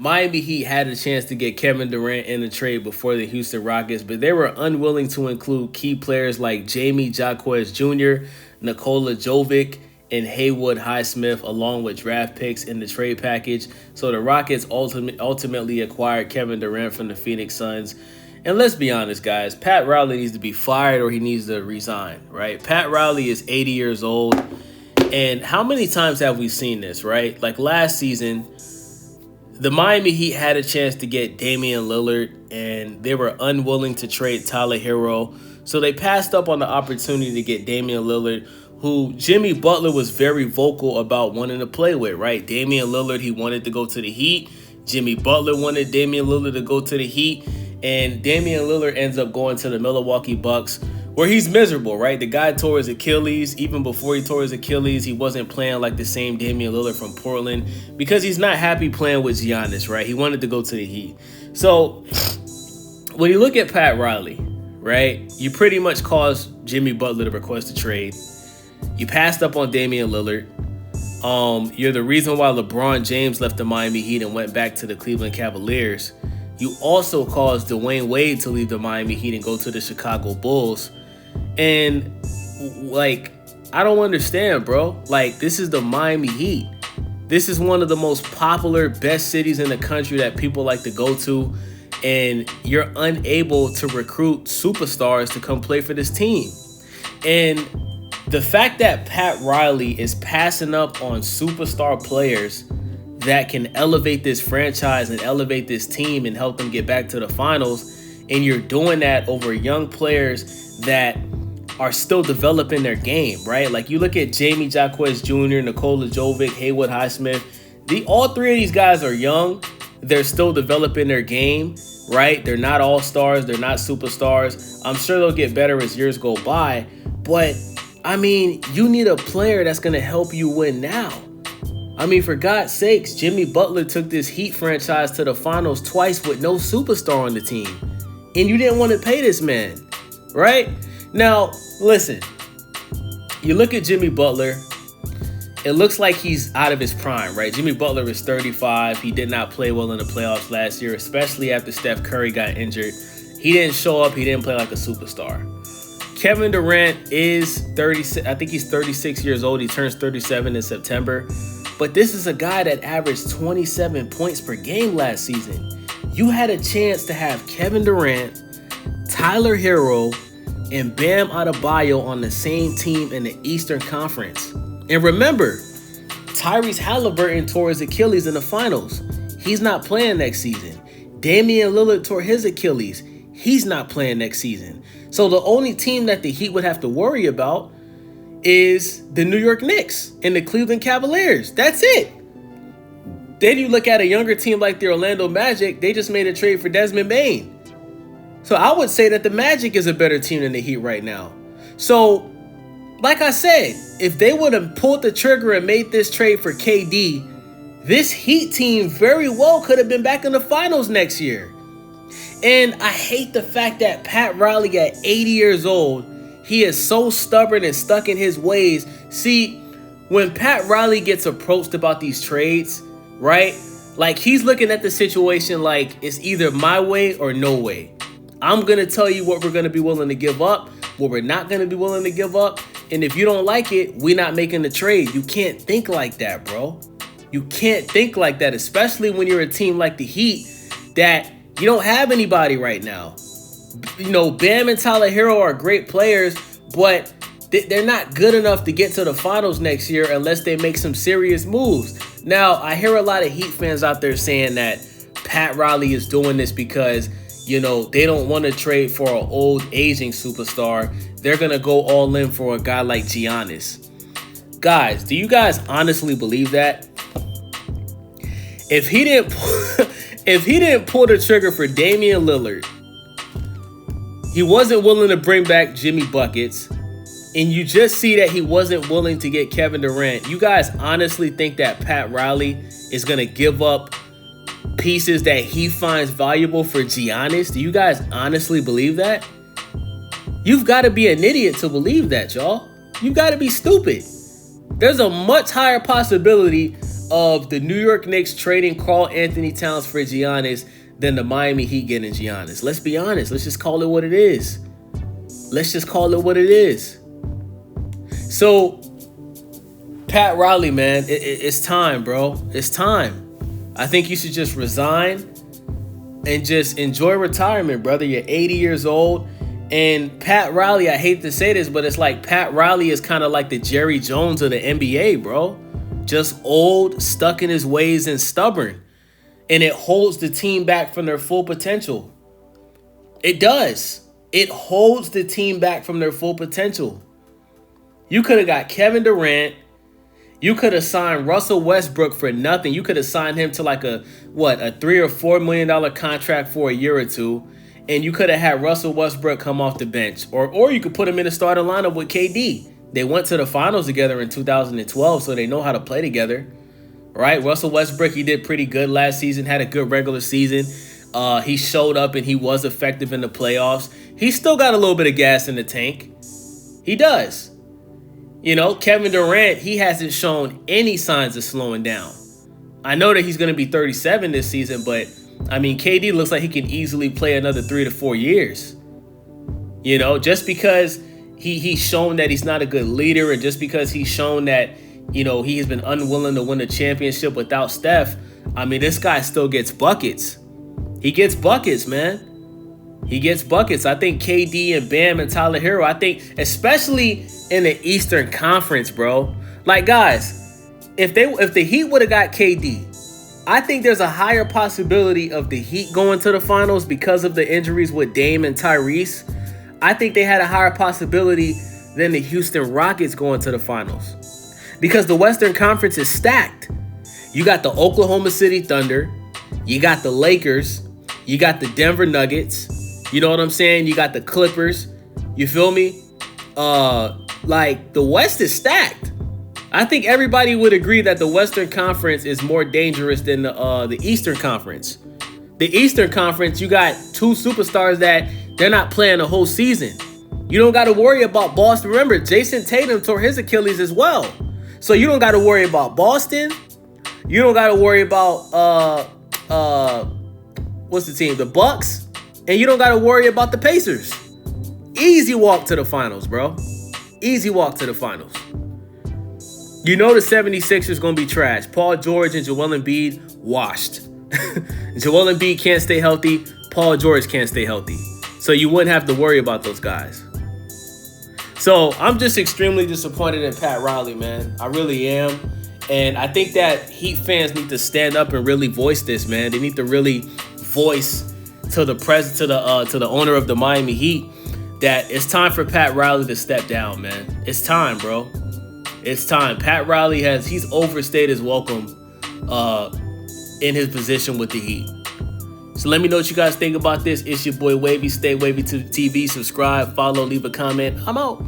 Miami Heat had a chance to get Kevin Durant in the trade before the Houston Rockets, but they were unwilling to include key players like Jamie Jaquez Jr., Nikola Jovic, and Haywood Highsmith, along with draft picks in the trade package. So the Rockets ultimately acquired Kevin Durant from the Phoenix Suns. And let's be honest, guys, Pat Riley needs to be fired or he needs to resign, right? Pat Riley is 80 years old. And how many times have we seen this, right? Like last season, the Miami Heat had a chance to get Damian Lillard, and they were unwilling to trade Tyler Hero. So they passed up on the opportunity to get Damian Lillard, who Jimmy Butler was very vocal about wanting to play with, right? Damian Lillard, he wanted to go to the Heat. Jimmy Butler wanted Damian Lillard to go to the Heat. And Damian Lillard ends up going to the Milwaukee Bucks, where he's miserable, right? The guy tore his Achilles. Even before he tore his Achilles, he wasn't playing like the same Damian Lillard from Portland because he's not happy playing with Giannis, right? He wanted to go to the Heat. So when you look at Pat Riley, right, you pretty much caused Jimmy Butler to request a trade. You passed up on Damian Lillard. You're the reason why LeBron James left the Miami Heat and went back to the Cleveland Cavaliers. You also caused Dwayne Wade to leave the Miami Heat and go to the Chicago Bulls. And, like, I don't understand, bro. Like, this is the Miami Heat. This is one of the most popular, best cities in the country that people like to go to. And you're unable to recruit superstars to come play for this team. And the fact that Pat Riley is passing up on superstar players that can elevate this franchise and elevate this team and help them get back to the finals, and you're doing that over young players that are still developing their game, right? Like you look at Jamie Jaquez Jr., Nikola Jovic, Haywood Highsmith. All three of these guys are young. They're still developing their game, right? They're not all-stars. They're not superstars. I'm sure they'll get better as years go by. But, I mean, you need a player that's going to help you win now. I mean, for God's sakes, Jimmy Butler took this Heat franchise to the finals twice with no superstar on the team. And you didn't want to pay this man, right? Now, listen, you look at Jimmy Butler, it looks like he's out of his prime, right? Jimmy Butler is 35. He did not play well in the playoffs last year, especially after Steph Curry got injured. He didn't show up. He didn't play like a superstar. Kevin Durant is 36. I think he's 36 years old. He turns 37 in September. But this is a guy that averaged 27 points per game last season. You had a chance to have Kevin Durant, Tyler Hero, and Bam Adebayo on the same team in the Eastern Conference. And remember, Tyrese Halliburton tore his Achilles in the finals. He's not playing next season. Damian Lillard tore his Achilles. He's not playing next season. So the only team that the Heat would have to worry about is the New York Knicks and the Cleveland Cavaliers. That's it. Then you look at a younger team like the Orlando Magic. They just made a trade for Desmond Bane. So I would say that the Magic is a better team than the Heat right now. So, like I said, if they would have pulled the trigger and made this trade for KD, this Heat team very well could have been back in the finals next year. And I hate the fact that Pat Riley at 80 years old, he is so stubborn and stuck in his ways. See, when Pat Riley gets approached about these trades, right? Like he's looking at the situation like it's either my way or no way. I'm going to tell you what we're going to be willing to give up, what we're not going to be willing to give up. And if you don't like it, we're not making the trade. You can't think like that, bro. You can't think like that, especially when you're a team like the Heat that you don't have anybody right now. You know, Bam and Tyler Hero are great players, but they're not good enough to get to the finals next year unless they make some serious moves. Now, I hear a lot of Heat fans out there saying that Pat Riley is doing this because, you know, they don't want to trade for an old aging superstar. They're going to go all in for a guy like Giannis. Guys, do you guys honestly believe that? If he didn't pull the trigger for Damian Lillard, he wasn't willing to bring back Jimmy Buckets, and you just see that he wasn't willing to get Kevin Durant, you guys honestly think that Pat Riley is going to give up pieces that he finds valuable for Giannis? Do you guys honestly believe that? You've got to be an idiot to believe that, y'all. You've got to be stupid. There's a much higher possibility of the New York Knicks trading Karl Anthony Towns for Giannis than the Miami Heat getting Giannis. Let's be honest. Let's just call it what it is. Let's just call it what it is. So, Pat Riley, man, it's time, bro. It's time. I think you should just resign and just enjoy retirement, brother. You're 80 years old. And Pat Riley, I hate to say this, but it's like Pat Riley is kind of like the Jerry Jones of the NBA, bro. Just old, stuck in his ways, and stubborn. And it holds the team back from their full potential. It does. It holds the team back from their full potential. You could have got Kevin Durant. You could have signed Russell Westbrook for nothing. You could have signed him to like a $3 or $4 million contract for a year or two. And you could have had Russell Westbrook come off the bench. Or you could put him in the starting lineup with KD. They went to the finals together in 2012, so they know how to play together. Right? Russell Westbrook, he did pretty good last season, had a good regular season. He showed up and he was effective in the playoffs. He's still got a little bit of gas in the tank. He does. You know, Kevin Durant, he hasn't shown any signs of slowing down. I know that he's going to be 37 this season, but I mean, KD looks like he can easily play another 3 to 4 years. You know, just because he's shown that he's not a good leader, and just because he's shown that, you know, he has been unwilling to win a championship without Steph, I mean, this guy still gets buckets. He gets buckets, man. He gets buckets. I think KD and Bam and Tyler Hero, I think, especially in the Eastern Conference, bro. Like, guys, if the Heat would have got KD, I think there's a higher possibility of the Heat going to the finals because of the injuries with Dame and Tyrese. I think they had a higher possibility than the Houston Rockets going to the finals. Because the Western Conference is stacked. You got the Oklahoma City Thunder. You got the Lakers. You got the Denver Nuggets. You know what I'm saying? You got the Clippers. You feel me? Like, the West is stacked. I think everybody would agree that the Western Conference is more dangerous than the Eastern Conference. The Eastern Conference, you got two superstars that they're not playing the whole season. You don't got to worry about Boston. Remember, Jason Tatum tore his Achilles as well. So you don't got to worry about Boston. You don't got to worry about, what's the team? The Bucks. And you don't got to worry about the Pacers. Easy walk to the finals, bro. Easy walk to the finals. You know the 76ers going to be trash. Paul George and Joel Embiid, washed. Joel Embiid can't stay healthy. Paul George can't stay healthy. So you wouldn't have to worry about those guys. So I'm just extremely disappointed in Pat Riley, man. I really am. And I think that Heat fans need to stand up and really voice this, man. They need to really voice to the owner of the Miami Heat that it's time for Pat Riley to step down, man. It's time, bro. It's time. Pat Riley he's overstayed his welcome in his position with the Heat. So let me know what you guys think about this. It's your boy Wavy. Stay Wavy to TV. Subscribe, follow, leave a comment. I'm out.